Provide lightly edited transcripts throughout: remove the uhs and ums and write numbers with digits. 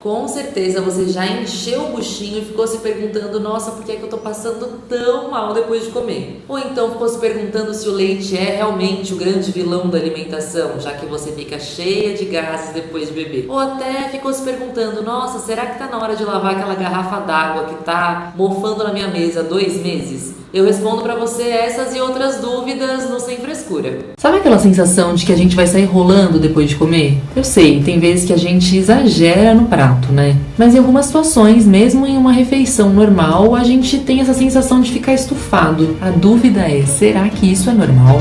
Com certeza você já encheu o buchinho e ficou se perguntando: nossa, por que é que eu tô passando tão mal depois de comer? Ou então ficou se perguntando se o leite é realmente o grande vilão da alimentação, já que você fica cheia de gases depois de beber. Ou até ficou se perguntando: nossa, será que tá na hora de lavar aquela garrafa d'água que tá mofando na minha mesa há 2 meses? Eu respondo pra você essas e outras dúvidas no Sem Frescura. Sabe aquela sensação de que a gente vai sair rolando depois de comer? Eu sei, tem vezes que a gente exagera no prato, né? Mas em algumas situações, mesmo em uma refeição normal, a gente tem essa sensação de ficar estufado. A dúvida é, será que isso é normal?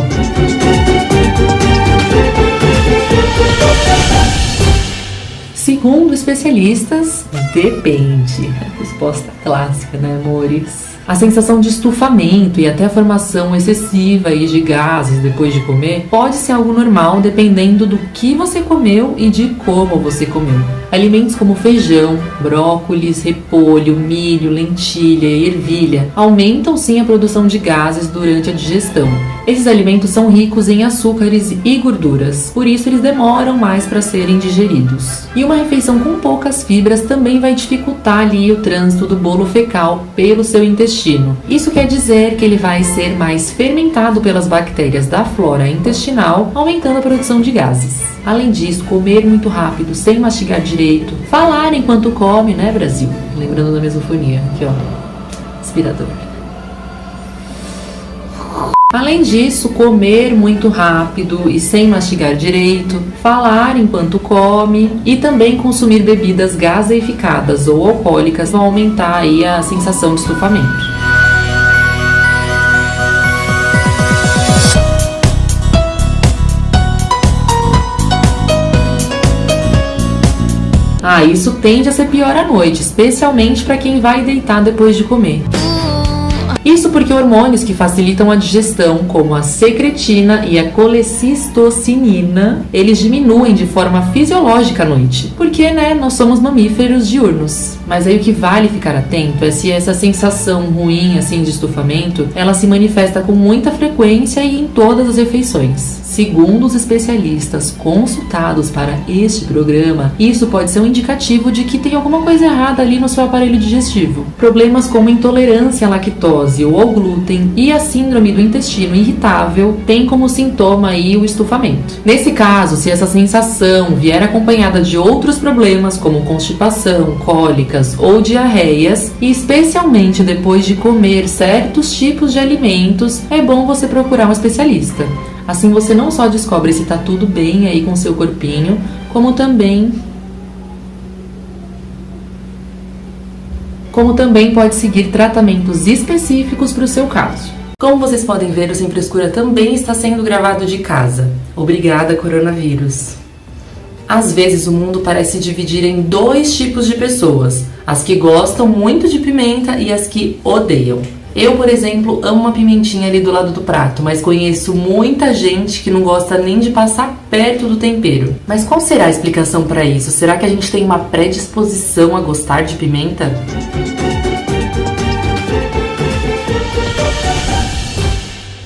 Segundo especialistas, depende. A resposta clássica, né, amores? A sensação de estufamento e até a formação excessiva de gases depois de comer pode ser algo normal dependendo do que você comeu e de como você comeu. Alimentos como feijão, brócolis, repolho, milho, lentilha e ervilha aumentam sim a produção de gases durante a digestão. Esses alimentos são ricos em açúcares e gorduras, por isso eles demoram mais para serem digeridos. E uma refeição com poucas fibras também vai dificultar ali o trânsito do bolo fecal pelo seu intestino. Isso quer dizer que ele vai ser mais fermentado pelas bactérias da flora intestinal, aumentando a produção de gases. Além disso, comer muito rápido, sem mastigar direito, falar enquanto come, né, Brasil? Lembrando da mesofonia, aqui ó, inspirador. Além disso, comer muito rápido e sem mastigar direito, falar enquanto come e também consumir bebidas gaseificadas ou alcoólicas vão aumentar aí a sensação de estufamento. Isso tende a ser pior à noite, especialmente para quem vai deitar depois de comer. Isso porque hormônios que facilitam a digestão, como a secretina e a colecistocinina, eles diminuem de forma fisiológica à noite. Porque, nós somos mamíferos diurnos. Mas aí o que vale ficar atento é se essa sensação ruim, assim, de estufamento, ela se manifesta com muita frequência e em todas as refeições. Segundo os especialistas consultados para este programa, isso pode ser um indicativo de que tem alguma coisa errada ali no seu aparelho digestivo. Problemas como intolerância à lactose ou ao glúten e a síndrome do intestino irritável têm como sintoma aí o estufamento. Nesse caso, se essa sensação vier acompanhada de outros problemas como constipação, cólicas ou diarreias, e especialmente depois de comer certos tipos de alimentos, é bom você procurar um especialista. Assim você não só descobre se tá tudo bem aí com seu corpinho, como também pode seguir tratamentos específicos para o seu caso. Como vocês podem ver, o Sem Frescura também está sendo gravado de casa. Obrigada, coronavírus. Às vezes o mundo parece se dividir em 2 tipos de pessoas, as que gostam muito de pimenta e as que odeiam. Eu, por exemplo, amo uma pimentinha ali do lado do prato, mas conheço muita gente que não gosta nem de passar perto do tempero. Mas qual será a explicação para isso? Será que a gente tem uma predisposição a gostar de pimenta?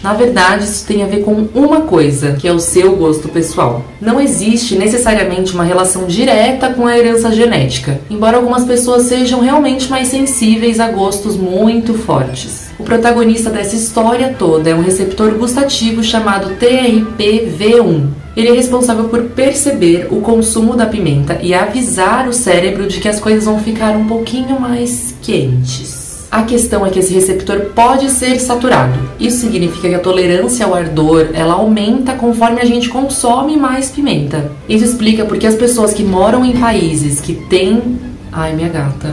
Na verdade, isso tem a ver com uma coisa, que é o seu gosto pessoal. Não existe necessariamente uma relação direta com a herança genética, embora algumas pessoas sejam realmente mais sensíveis a gostos muito fortes. O protagonista dessa história toda é um receptor gustativo chamado TRPV1. Ele é responsável por perceber o consumo da pimenta e avisar o cérebro de que as coisas vão ficar um pouquinho mais quentes. A questão é que esse receptor pode ser saturado. Isso significa que a tolerância ao ardor, ela aumenta conforme a gente consome mais pimenta. Isso explica porque as pessoas que moram em países que têm... Ai, minha gata...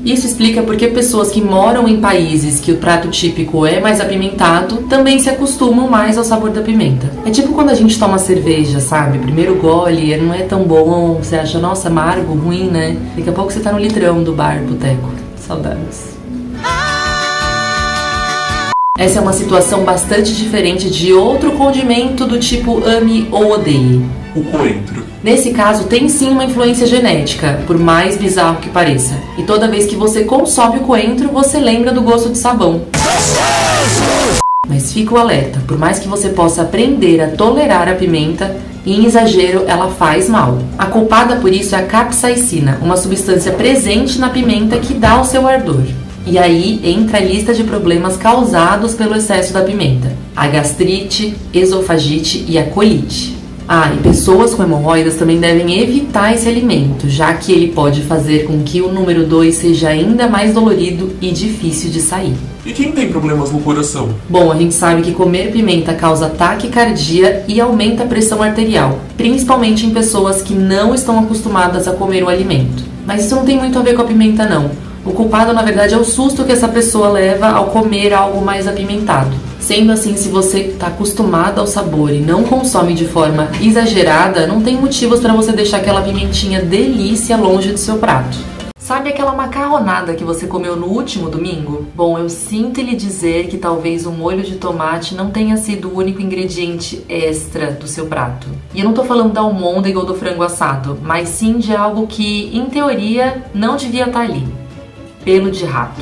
Isso explica porque pessoas que moram em países que o prato típico é mais apimentado também se acostumam mais ao sabor da pimenta. É tipo quando a gente toma cerveja, sabe? Primeiro gole, não é tão bom, você acha, nossa, amargo, ruim, né? Daqui a pouco você tá no litrão do bar, boteco. Saudades. Essa é uma situação bastante diferente de outro condimento do tipo ame ou odeie. O coentro. Nesse caso, tem sim uma influência genética, por mais bizarro que pareça. E toda vez que você consome o coentro, você lembra do gosto de sabão. Mas fica o alerta, por mais que você possa aprender a tolerar a pimenta, em exagero ela faz mal. A culpada por isso é a capsaicina, uma substância presente na pimenta que dá o seu ardor. E aí entra a lista de problemas causados pelo excesso da pimenta: a gastrite, esofagite e a colite. E pessoas com hemorroidas também devem evitar esse alimento, já que ele pode fazer com que o número 2 seja ainda mais dolorido e difícil de sair. E quem tem problemas no coração? Bom, a gente sabe que comer pimenta causa taquicardia e aumenta a pressão arterial, principalmente em pessoas que não estão acostumadas a comer o alimento. Mas isso não tem muito a ver com a pimenta, não. O culpado, na verdade, é o susto que essa pessoa leva ao comer algo mais apimentado. Sendo assim, se você está acostumado ao sabor e não consome de forma exagerada, não tem motivos para você deixar aquela pimentinha delícia longe do seu prato. Sabe aquela macarronada que você comeu no último domingo? Bom, eu sinto lhe dizer que talvez o molho de tomate não tenha sido o único ingrediente extra do seu prato. E eu não tô falando da almôndega ou do frango assado, mas sim de algo que, em teoria, não devia estar ali: pelo de rato.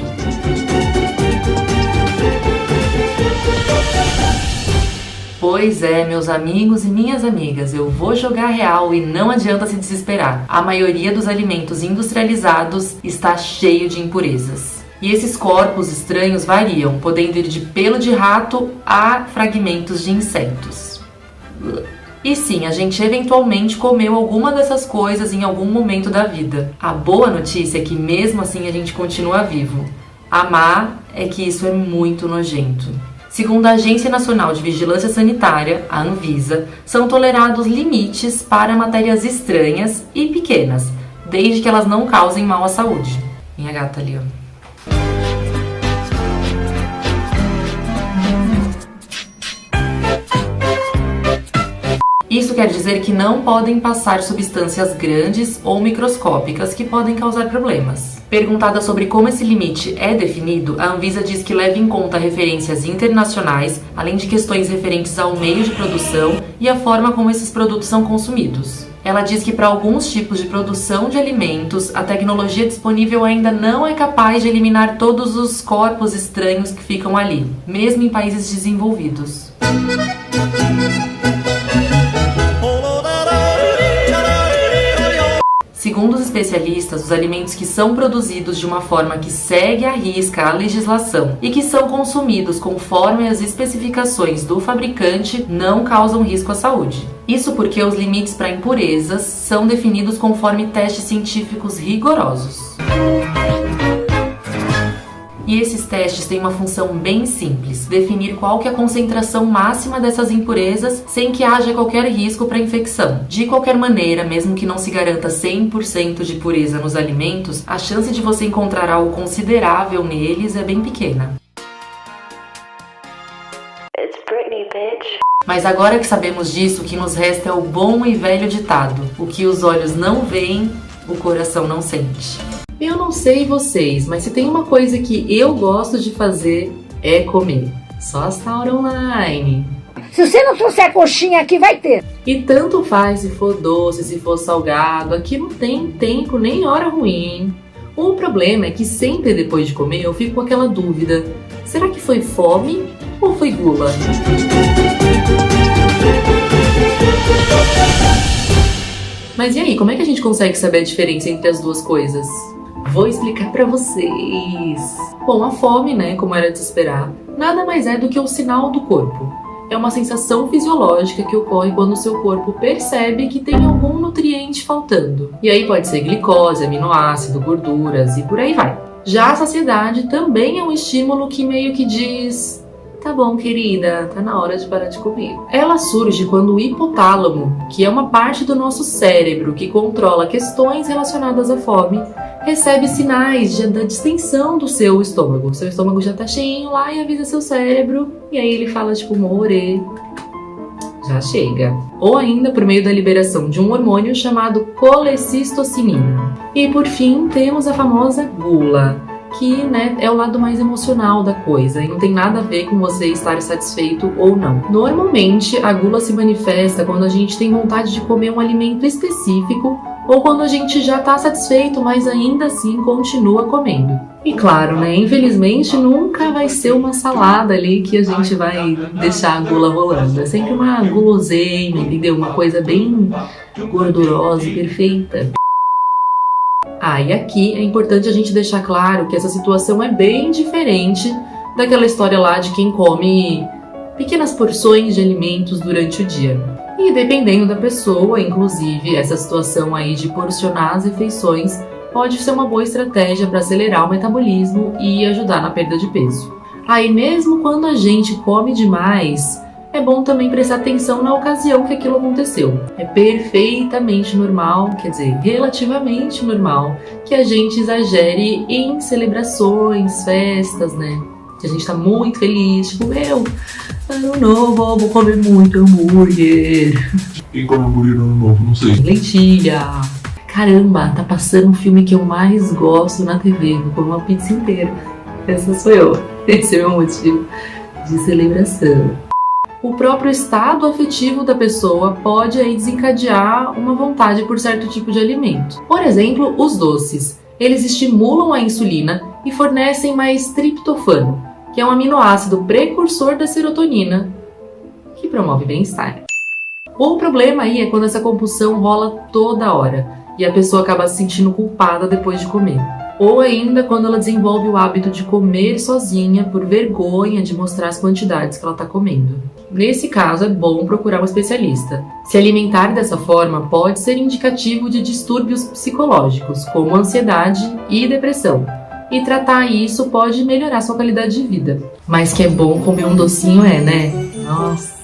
Pois é, meus amigos e minhas amigas, eu vou jogar real e não adianta se desesperar. A maioria dos alimentos industrializados está cheio de impurezas. E esses corpos estranhos variam, podendo ir de pelo de rato a fragmentos de insetos. E sim, a gente eventualmente comeu alguma dessas coisas em algum momento da vida. A boa notícia é que mesmo assim a gente continua vivo. A má é que isso é muito nojento. Segundo a Agência Nacional de Vigilância Sanitária, a Anvisa, são tolerados limites para matérias estranhas e pequenas, desde que elas não causem mal à saúde. Minha gata ali, ó. Isso quer dizer que não podem passar substâncias grandes ou microscópicas que podem causar problemas. Perguntada sobre como esse limite é definido, a Anvisa diz que leva em conta referências internacionais, além de questões referentes ao meio de produção e a forma como esses produtos são consumidos. Ela diz que para alguns tipos de produção de alimentos, a tecnologia disponível ainda não é capaz de eliminar todos os corpos estranhos que ficam ali, mesmo em países desenvolvidos. Segundo os especialistas, os alimentos que são produzidos de uma forma que segue à risca a legislação e que são consumidos conforme as especificações do fabricante não causam risco à saúde. Isso porque os limites para impurezas são definidos conforme testes científicos rigorosos. E esses testes têm uma função bem simples: definir qual que é a concentração máxima dessas impurezas sem que haja qualquer risco para infecção. De qualquer maneira, mesmo que não se garanta 100% de pureza nos alimentos, a chance de você encontrar algo considerável neles é bem pequena. It's Britney, bitch. Mas agora que sabemos disso, o que nos resta é o bom e velho ditado: o que os olhos não veem, o coração não sente. Eu não sei vocês, mas se tem uma coisa que eu gosto de fazer é comer. Só a Saura Online. Se você não trouxer coxinha aqui, vai ter. E tanto faz se for doce, se for salgado, aqui não tem tempo nem hora ruim. O problema é que sempre depois de comer eu fico com aquela dúvida: será que foi fome ou foi gula? Mas e aí, como é que a gente consegue saber a diferença entre as duas coisas? Vou explicar pra vocês. Bom, a fome, como era de se esperar, nada mais é do que o sinal do corpo. É uma sensação fisiológica que ocorre quando o seu corpo percebe que tem algum nutriente faltando. E aí pode ser glicose, aminoácido, gorduras e por aí vai. Já a saciedade também é um estímulo que meio que diz: tá bom, querida, tá na hora de parar de comer. Ela surge quando o hipotálamo, que é uma parte do nosso cérebro que controla questões relacionadas à fome, recebe sinais da distensão do seu estômago. Seu estômago já tá cheinho lá e avisa seu cérebro, e aí ele fala tipo: more, já chega. Ou ainda por meio da liberação de um hormônio chamado colecistocinina. E por fim temos a famosa gula, que é o lado mais emocional da coisa e não tem nada a ver com você estar satisfeito ou não. Normalmente, a gula se manifesta quando a gente tem vontade de comer um alimento específico ou quando a gente já tá satisfeito, mas ainda assim continua comendo. E claro, né, infelizmente nunca vai ser uma salada ali que a gente vai deixar a gula rolando. É sempre uma guloseima, entendeu? Uma coisa bem gordurosa e perfeita. E aqui é importante a gente deixar claro que essa situação é bem diferente daquela história lá de quem come pequenas porções de alimentos durante o dia. E dependendo da pessoa, inclusive, essa situação aí de porcionar as refeições pode ser uma boa estratégia para acelerar o metabolismo e ajudar na perda de peso. Aí mesmo quando a gente come demais, é bom também prestar atenção na ocasião que aquilo aconteceu. É perfeitamente normal, quer dizer, relativamente normal, que a gente exagere em celebrações, festas, né? Que a gente tá muito feliz, tipo, ano novo, vou comer muito hambúrguer. Quem come hambúrguer no ano novo? Não sei. Lentilha. Caramba, tá passando um filme que eu mais gosto na TV, vou comer uma pizza inteira. Essa sou eu. Esse é o meu motivo de celebração. O próprio estado afetivo da pessoa pode aí desencadear uma vontade por certo tipo de alimento. Por exemplo, os doces. Eles estimulam a insulina e fornecem mais triptofano, que é um aminoácido precursor da serotonina, que promove bem-estar. O problema aí é quando essa compulsão rola toda hora e a pessoa acaba se sentindo culpada depois de comer. Ou ainda quando ela desenvolve o hábito de comer sozinha por vergonha de mostrar as quantidades que ela está comendo. Nesse caso, é bom procurar um especialista. Se alimentar dessa forma pode ser indicativo de distúrbios psicológicos, como ansiedade e depressão. E tratar isso pode melhorar sua qualidade de vida. Mas que é bom comer um docinho né? Nossa!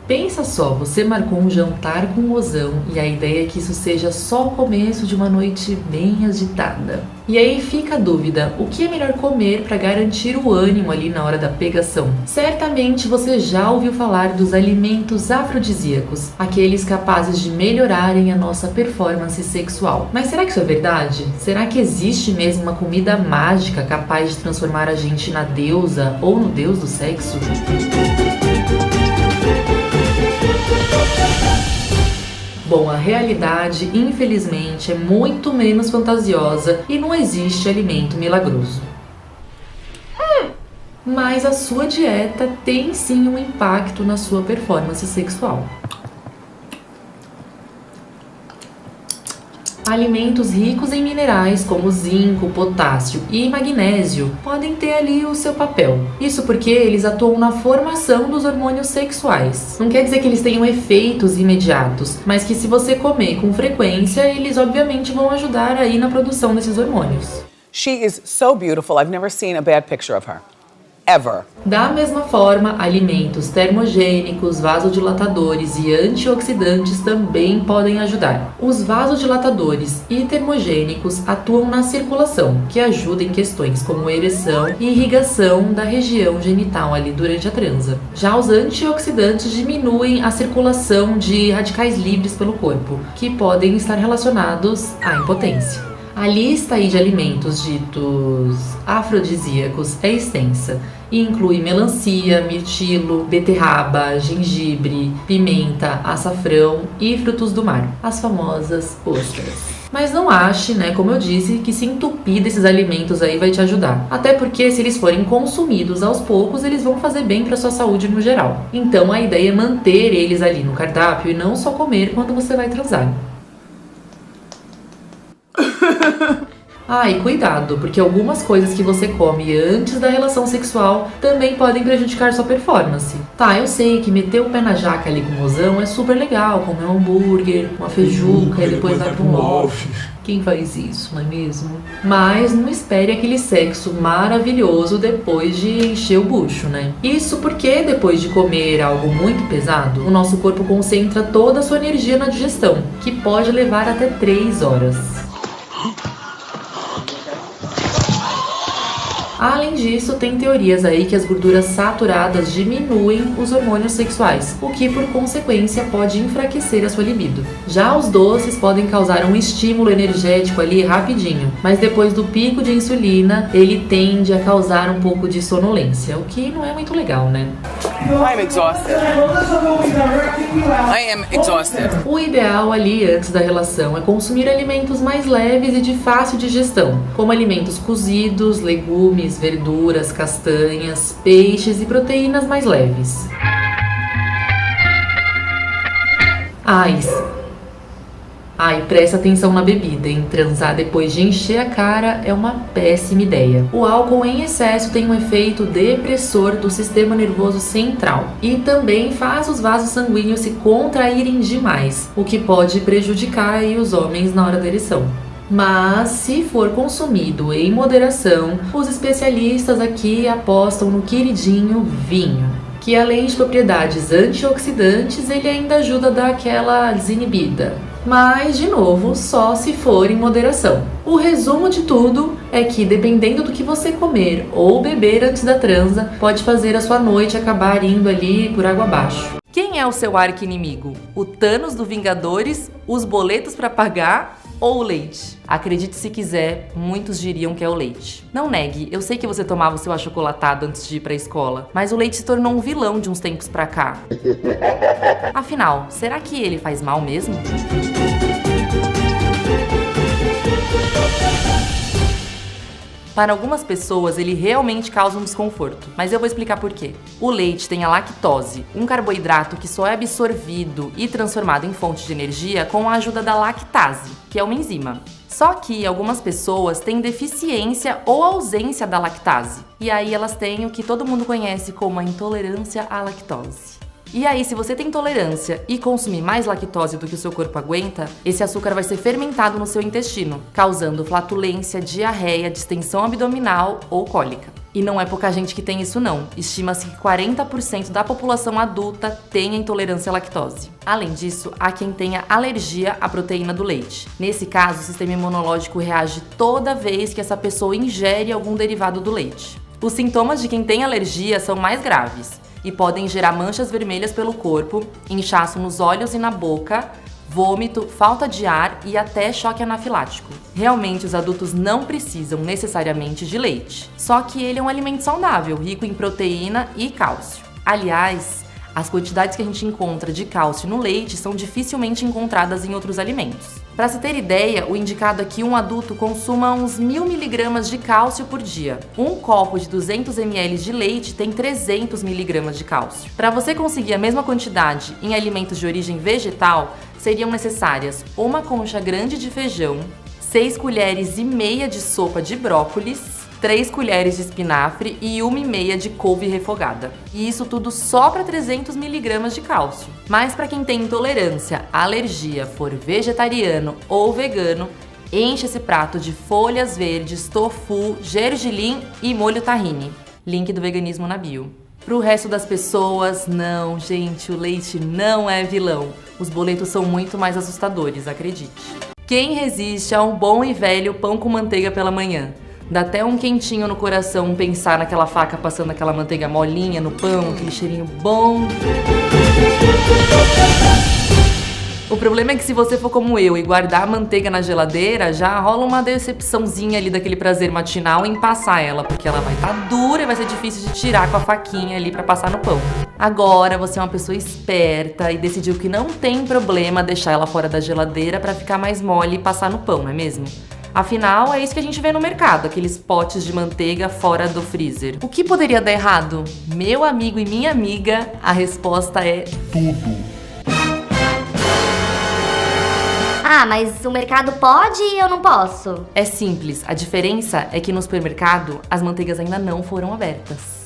Pensa só, você marcou um jantar com o mozão e a ideia é que isso seja só o começo de uma noite bem agitada. E aí fica a dúvida, o que é melhor comer para garantir o ânimo ali na hora da pegação? Certamente você já ouviu falar dos alimentos afrodisíacos, aqueles capazes de melhorarem a nossa performance sexual. Mas será que isso é verdade? Será que existe mesmo uma comida mágica capaz de transformar a gente na deusa ou no deus do sexo? Bom, a realidade, infelizmente, é muito menos fantasiosa e não existe alimento milagroso. Mas a sua dieta tem sim um impacto na sua performance sexual. Alimentos ricos em minerais como zinco, potássio e magnésio podem ter ali o seu papel. Isso porque eles atuam na formação dos hormônios sexuais. Não quer dizer que eles tenham efeitos imediatos, mas que se você comer com frequência, eles obviamente vão ajudar aí na produção desses hormônios. She is so beautiful. I've never seen a bad picture of her. Ever. Da mesma forma, alimentos termogênicos, vasodilatadores e antioxidantes também podem ajudar. Os vasodilatadores e termogênicos atuam na circulação, que ajuda em questões como ereção e irrigação da região genital ali durante a transa. Já os antioxidantes diminuem a circulação de radicais livres pelo corpo, que podem estar relacionados à impotência. A lista aí de alimentos ditos afrodisíacos é extensa e inclui melancia, mirtilo, beterraba, gengibre, pimenta, açafrão e frutos do mar, as famosas ostras. Mas não ache, como eu disse, que se entupir desses alimentos aí vai te ajudar. Até porque se eles forem consumidos aos poucos, eles vão fazer bem para sua saúde no geral. Então a ideia é manter eles ali no cardápio e não só comer quando você vai transar. E cuidado, porque algumas coisas que você come antes da relação sexual também podem prejudicar sua performance. Eu sei que meter o pé na jaca ali com o mozão é super legal, comer um hambúrguer, uma feijuca e depois vai pra um loft. Quem faz isso, não é mesmo? Mas não espere aquele sexo maravilhoso depois de encher o bucho, né? Isso porque depois de comer algo muito pesado, o nosso corpo concentra toda a sua energia na digestão, que pode levar até 3 horas. Além disso, tem teorias aí que as gorduras saturadas diminuem os hormônios sexuais, o que por consequência pode enfraquecer a sua libido. Já os doces podem causar um estímulo energético ali rapidinho, mas depois do pico de insulina, ele tende a causar um pouco de sonolência, o que não é muito legal, né? I am exhausted. I am exhausted. O ideal ali antes da relação é consumir alimentos mais leves e de fácil digestão, como alimentos cozidos, legumes, verduras, castanhas, peixes e proteínas mais leves. Presta atenção na bebida, hein? Transar depois de encher a cara é uma péssima ideia. O álcool em excesso tem um efeito depressor do sistema nervoso central e também faz os vasos sanguíneos se contraírem demais, o que pode prejudicar aí os homens na hora da ereção. Mas, se for consumido em moderação, os especialistas aqui apostam no queridinho vinho, que além de propriedades antioxidantes, ele ainda ajuda a dar aquela desinibida. Mas, de novo, só se for em moderação. O resumo de tudo é que, dependendo do que você comer ou beber antes da transa, pode fazer a sua noite acabar indo ali por água abaixo. Quem é o seu arqui-inimigo? O Thanos do Vingadores, os boletos para pagar ou o leite? Acredite se quiser, muitos diriam que é o leite. Não negue, eu sei que você tomava o seu achocolatado antes de ir pra escola, mas o leite se tornou um vilão de uns tempos pra cá. Afinal, será que ele faz mal mesmo? Para algumas pessoas, ele realmente causa um desconforto, mas eu vou explicar por quê. O leite tem a lactose, um carboidrato que só é absorvido e transformado em fonte de energia com a ajuda da lactase, que é uma enzima. Só que algumas pessoas têm deficiência ou ausência da lactase, e aí elas têm o que todo mundo conhece como a intolerância à lactose. E aí, se você tem intolerância e consumir mais lactose do que o seu corpo aguenta, esse açúcar vai ser fermentado no seu intestino, causando flatulência, diarreia, distensão abdominal ou cólica. E não é pouca gente que tem isso não. Estima-se que 40% da população adulta tenha intolerância à lactose. Além disso, há quem tenha alergia à proteína do leite. Nesse caso, o sistema imunológico reage toda vez que essa pessoa ingere algum derivado do leite. Os sintomas de quem tem alergia são mais graves e podem gerar manchas vermelhas pelo corpo, inchaço nos olhos e na boca, vômito, falta de ar e até choque anafilático. Realmente, os adultos não precisam necessariamente de leite, só que ele é um alimento saudável, rico em proteína e cálcio. Aliás, as quantidades que a gente encontra de cálcio no leite são dificilmente encontradas em outros alimentos. Para se ter ideia, o indicado é que um adulto consuma uns 1000 mg de cálcio por dia. Um copo de 200 ml de leite tem 300 mg de cálcio. Para você conseguir a mesma quantidade em alimentos de origem vegetal, seriam necessárias uma concha grande de feijão, 6 colheres e meia de sopa de brócolis, 3 colheres de espinafre e 1,5 de couve refogada. E isso tudo só para 300 mg de cálcio. Mas para quem tem intolerância, alergia, for vegetariano ou vegano, enche esse prato de folhas verdes, tofu, gergelim e molho tahine. Link do veganismo na bio. Pro resto das pessoas, não, gente, o leite não é vilão. Os boletos são muito mais assustadores, acredite. Quem resiste a um bom e velho pão com manteiga pela manhã? Dá até um quentinho no coração pensar naquela faca passando aquela manteiga molinha no pão, aquele cheirinho bom. O problema é que se você for como eu e guardar a manteiga na geladeira, já rola uma decepçãozinha ali daquele prazer matinal em passar ela, porque ela vai estar dura e vai ser difícil de tirar com a faquinha ali pra passar no pão. Agora você é uma pessoa esperta e decidiu que não tem problema deixar ela fora da geladeira pra ficar mais mole e passar no pão, não é mesmo? Afinal, é isso que a gente vê no mercado, aqueles potes de manteiga fora do freezer. O que poderia dar errado? Meu amigo e minha amiga, a resposta é Tudo. Ah, mas o mercado pode e eu não posso? É simples, a diferença é que no supermercado as manteigas ainda não foram abertas.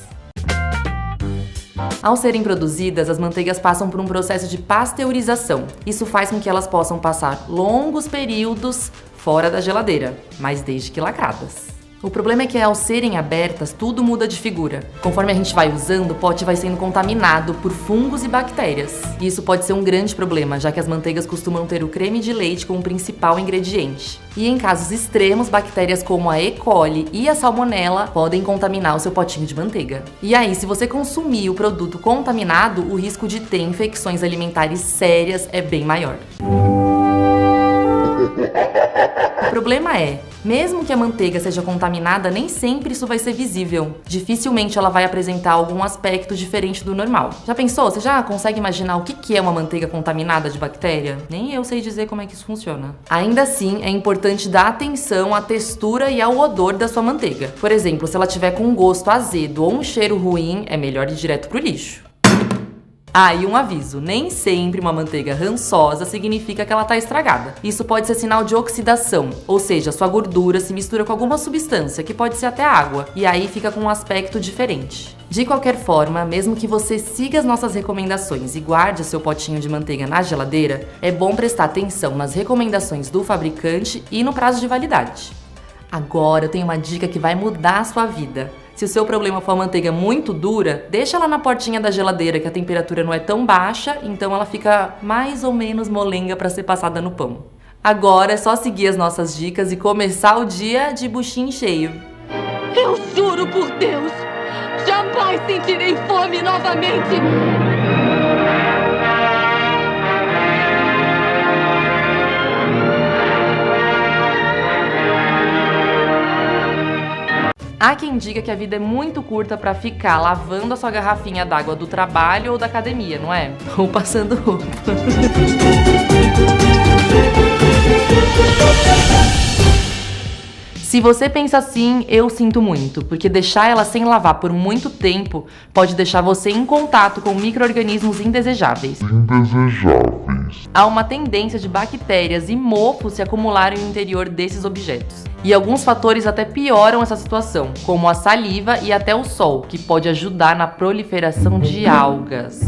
Ao serem produzidas, as manteigas passam por um processo de pasteurização. Isso faz com que elas possam passar longos períodos fora da geladeira, mas desde que lacradas. O problema é que ao serem abertas, tudo muda de figura. Conforme a gente vai usando, o pote vai sendo contaminado por fungos e bactérias. E isso pode ser um grande problema, já que as manteigas costumam ter o creme de leite como principal ingrediente. E em casos extremos, bactérias como a E. coli e a salmonella podem contaminar o seu potinho de manteiga. E aí, se você consumir o produto contaminado, o risco de ter infecções alimentares sérias é bem maior. O problema é, mesmo que a manteiga seja contaminada, nem sempre isso vai ser visível. Dificilmente ela vai apresentar algum aspecto diferente do normal. Já pensou? Você já consegue imaginar o que é uma manteiga contaminada de bactéria? Nem eu sei dizer como é que isso funciona. Ainda assim, é importante dar atenção à textura e ao odor da sua manteiga. Por exemplo, se ela tiver com um gosto azedo ou um cheiro ruim, é melhor ir direto pro lixo. Ah, e um aviso, nem sempre uma manteiga rançosa significa que ela tá estragada. Isso pode ser sinal de oxidação, ou seja, sua gordura se mistura com alguma substância, que pode ser até água, e aí fica com um aspecto diferente. De qualquer forma, mesmo que você siga as nossas recomendações e guarde seu potinho de manteiga na geladeira, é bom prestar atenção nas recomendações do fabricante e no prazo de validade. Agora eu tenho uma dica que vai mudar a sua vida. Se o seu problema for a manteiga muito dura, deixa ela na portinha da geladeira que a temperatura não é tão baixa, então ela fica mais ou menos molenga para ser passada no pão. Agora é só seguir as nossas dicas e começar o dia de buchinho cheio. Eu juro por Deus, jamais sentirei fome novamente. Há quem diga que a vida é muito curta pra ficar lavando a sua garrafinha d'água do trabalho ou da academia, não é? Ou passando roupa. Se você pensa assim, eu sinto muito, porque deixar ela sem lavar por muito tempo pode deixar você em contato com micro-organismos indesejáveis. Há uma tendência de bactérias e mofo se acumularem no interior desses objetos. E alguns fatores até pioram essa situação, como a saliva e até o sol, que pode ajudar na proliferação de algas.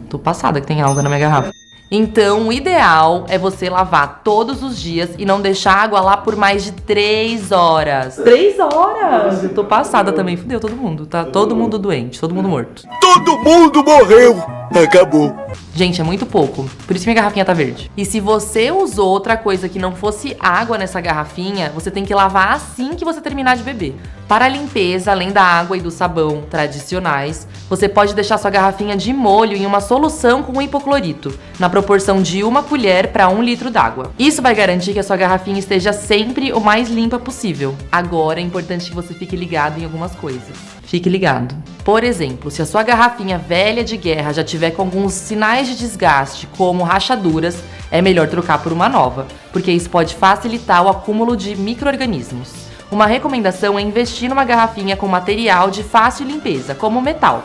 Tô passada que tem alga na minha garrafa. Então, o ideal é você lavar todos os dias e não deixar a água lá por mais de 3 horas. 3 horas? Eu tô passada também. Fudeu todo mundo. Tá todo mundo doente, todo mundo morto. Todo mundo morreu! Acabou. Gente, é muito pouco. Por isso que minha garrafinha tá verde. E se você usou outra coisa que não fosse água nessa garrafinha, você tem que lavar assim que você terminar de beber. Para a limpeza, além da água e do sabão tradicionais, você pode deixar sua garrafinha de molho em uma solução com hipoclorito, na proporção de 1 colher para 1 litro d'água. Isso vai garantir que a sua garrafinha esteja sempre o mais limpa possível. Agora é importante que você fique ligado em algumas coisas. Fique ligado. Por exemplo, se a sua garrafinha velha de guerra já tiver com alguns sinais de desgaste, como rachaduras, é melhor trocar por uma nova, porque isso pode facilitar o acúmulo de micro-organismos. Uma recomendação é investir numa garrafinha com material de fácil limpeza, como metal.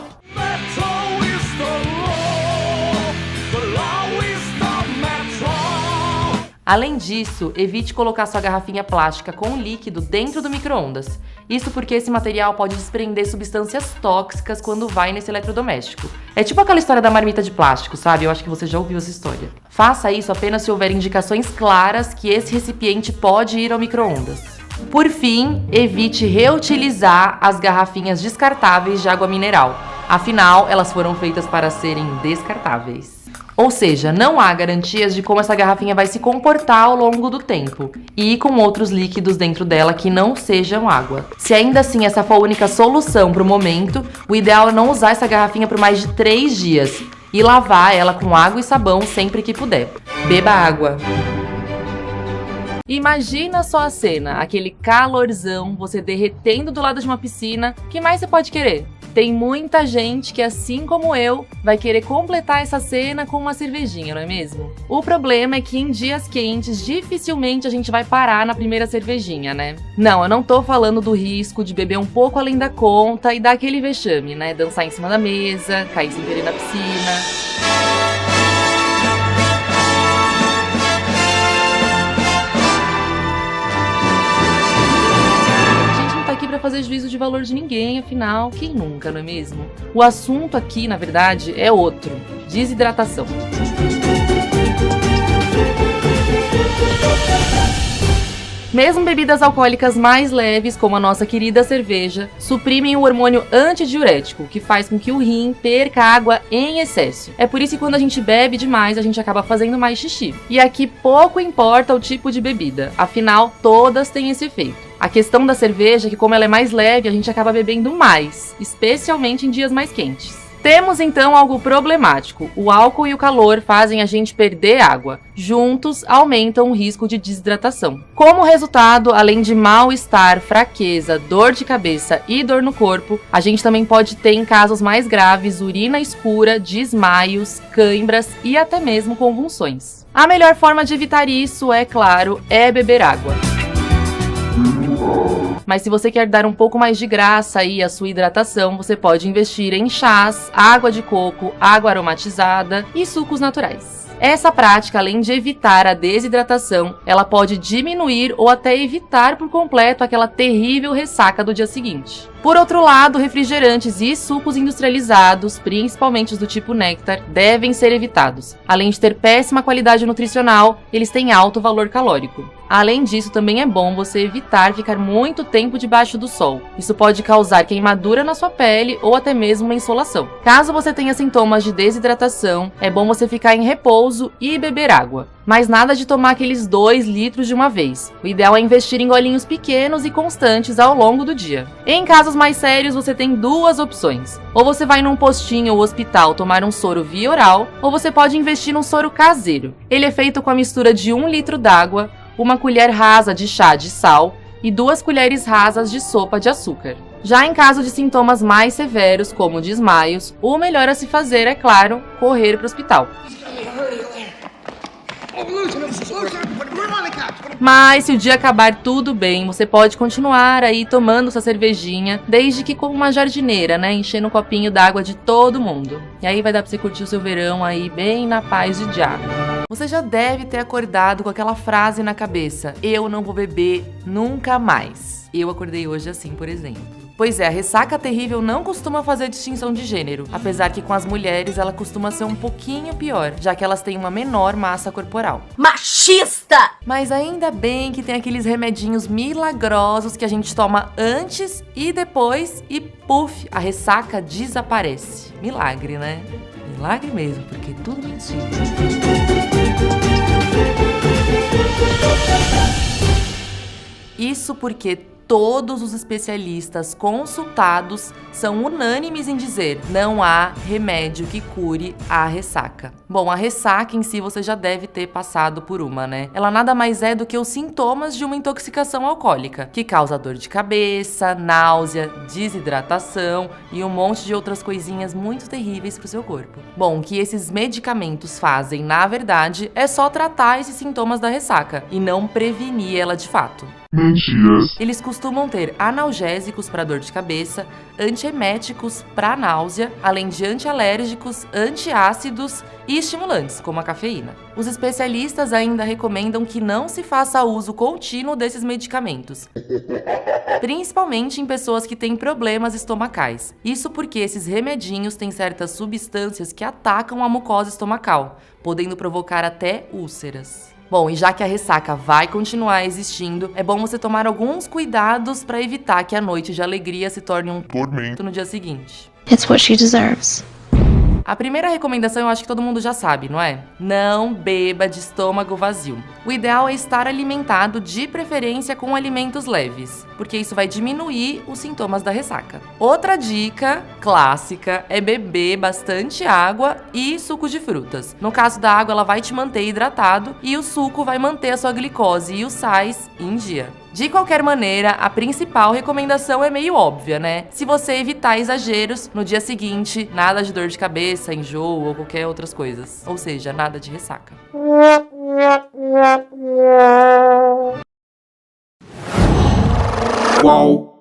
Além disso, evite colocar sua garrafinha plástica com líquido dentro do micro-ondas. Isso porque esse material pode desprender substâncias tóxicas quando vai nesse eletrodoméstico. É tipo aquela história da marmita de plástico, sabe? Eu acho que você já ouviu essa história. Faça isso apenas se houver indicações claras que esse recipiente pode ir ao micro-ondas. Por fim, evite reutilizar as garrafinhas descartáveis de água mineral. Afinal, elas foram feitas para serem descartáveis. Ou seja, não há garantias de como essa garrafinha vai se comportar ao longo do tempo e com outros líquidos dentro dela que não sejam água. Se ainda assim essa for a única solução para o momento, o ideal é não usar essa garrafinha por mais de 3 dias e lavar ela com água e sabão sempre que puder. Beba água. Imagina só a cena, aquele calorzão, você derretendo do lado de uma piscina. O que mais você pode querer? Tem muita gente que, assim como eu, vai querer completar essa cena com uma cervejinha, não é mesmo? O problema é que em dias quentes, dificilmente a gente vai parar na primeira cervejinha, né? Não, eu não tô falando do risco de beber um pouco além da conta e dar aquele vexame, né? Dançar em cima da mesa, cair sem querer na piscina. Pra fazer juízo de valor de ninguém, afinal, quem nunca, não é mesmo? O assunto aqui, na verdade, é outro: desidratação. Mesmo bebidas alcoólicas mais leves, como a nossa querida cerveja, suprimem o hormônio antidiurético, que faz com que o rim perca água em excesso. É por isso que quando a gente bebe demais, a gente acaba fazendo mais xixi. E aqui pouco importa o tipo de bebida, afinal, todas têm esse efeito. A questão da cerveja é que, como ela é mais leve, a gente acaba bebendo mais, especialmente em dias mais quentes. Temos então algo problemático. O álcool e o calor fazem a gente perder água. Juntos, aumentam o risco de desidratação. Como resultado, além de mal-estar, fraqueza, dor de cabeça e dor no corpo, a gente também pode ter, em casos mais graves, urina escura, desmaios, cãibras e até mesmo convulsões. A melhor forma de evitar isso, é claro, é beber água. Mas se você quer dar um pouco mais de graça aí à sua hidratação, você pode investir em chás, água de coco, água aromatizada e sucos naturais. Essa prática, além de evitar a desidratação, ela pode diminuir ou até evitar por completo aquela terrível ressaca do dia seguinte. Por outro lado, refrigerantes e sucos industrializados, principalmente os do tipo néctar, devem ser evitados. Além de ter péssima qualidade nutricional, eles têm alto valor calórico. Além disso, também é bom você evitar ficar muito tempo debaixo do sol. Isso pode causar queimadura na sua pele ou até mesmo uma insolação. Caso você tenha sintomas de desidratação, é bom você ficar em repouso e beber água. Mas nada de tomar aqueles 2 litros de uma vez. O ideal é investir em golinhos pequenos e constantes ao longo do dia. Em casos mais sérios, você tem 2 opções. Ou você vai num postinho ou hospital tomar um soro via oral, ou você pode investir num soro caseiro. Ele é feito com a mistura de 1 litro d'água, 1 colher rasa de chá de sal e 2 colheres rasas de sopa de açúcar. Já em caso de sintomas mais severos, como desmaios, o melhor a se fazer, é claro, correr para o hospital. Mas se o dia acabar tudo bem, você pode continuar aí tomando sua cervejinha, desde que como uma jardineira, né, enchendo um copinho d'água de todo mundo. E aí vai dar pra você curtir o seu verão aí bem na paz de diabo. Você já deve ter acordado com aquela frase na cabeça: eu não vou beber nunca mais. Eu acordei hoje assim, por exemplo. Pois é, a ressaca terrível não costuma fazer distinção de gênero, apesar que com as mulheres ela costuma ser um pouquinho pior, já que elas têm uma menor massa corporal. Machista! Mas ainda bem que tem aqueles remedinhos milagrosos que a gente toma antes e depois e puf, a ressaca desaparece. Milagre, né? Milagre mesmo, porque é tudo mentira. Isso porque todos os especialistas consultados são unânimes em dizer: não há remédio que cure a ressaca. Bom, a ressaca em si você já deve ter passado por uma, né? Ela nada mais é do que os sintomas de uma intoxicação alcoólica, que causa dor de cabeça, náusea, desidratação e um monte de outras coisinhas muito terríveis pro seu corpo. Bom, o que esses medicamentos fazem, na verdade, é só tratar esses sintomas da ressaca e não prevenir ela de fato. Mentiras. Eles costumam ter analgésicos para dor de cabeça, antieméticos para náusea, além de antialérgicos, antiácidos e estimulantes, como a cafeína. Os especialistas ainda recomendam que não se faça uso contínuo desses medicamentos, principalmente em pessoas que têm problemas estomacais. Isso porque esses remedinhos têm certas substâncias que atacam a mucosa estomacal, podendo provocar até úlceras. Bom, e já que a ressaca vai continuar existindo, é bom você tomar alguns cuidados para evitar que a noite de alegria se torne um tormento no dia seguinte. It's what she deserves. A primeira recomendação eu acho que todo mundo já sabe, não é? Não beba de estômago vazio. O ideal é estar alimentado, de preferência com alimentos leves, porque isso vai diminuir os sintomas da ressaca. Outra dica clássica é beber bastante água e suco de frutas. No caso da água, ela vai te manter hidratado e o suco vai manter a sua glicose e os sais em dia. De qualquer maneira, a principal recomendação é meio óbvia, né? Se você evitar exageros, no dia seguinte, nada de dor de cabeça, enjoo ou qualquer outras coisas. Ou seja, nada de ressaca. Qual?